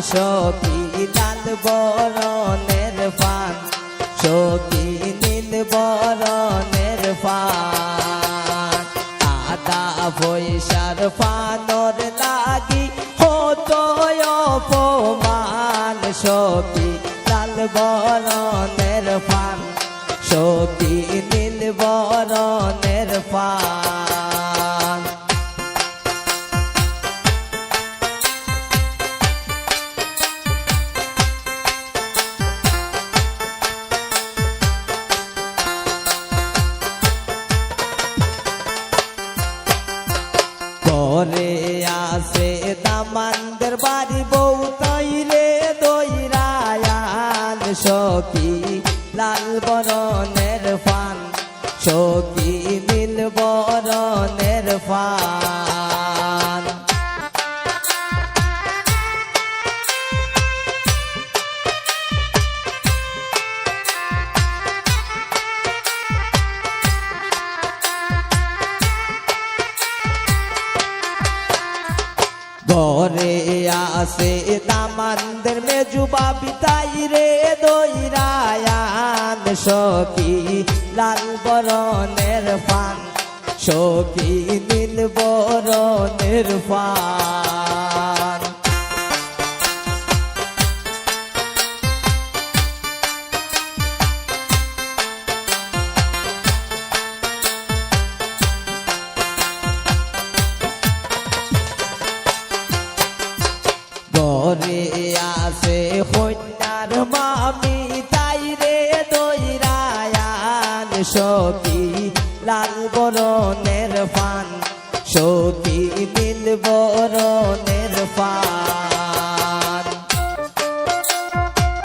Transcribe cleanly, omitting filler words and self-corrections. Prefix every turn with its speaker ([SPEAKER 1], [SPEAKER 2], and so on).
[SPEAKER 1] সখী লাল বরণের পান সখী নীল বরণের পান আদা পয়সার পানর লাগি হতো অপমান সখী লাল বরণের পান সখী নীল বরণের পান ঘরে আসে দামানদের বাড়ি বউ তৈরে দইরায়ান সখী লাল বরণের পান সখী নীল বরণের পান ঘরে আসে দামানদের মেজু বাবি তাই রে দইরায়ান সখী লাল বরণের পান সখী নীল বরণের পান ঘরে আসে কন্যার মামি তাই রে দইরায়ান সখী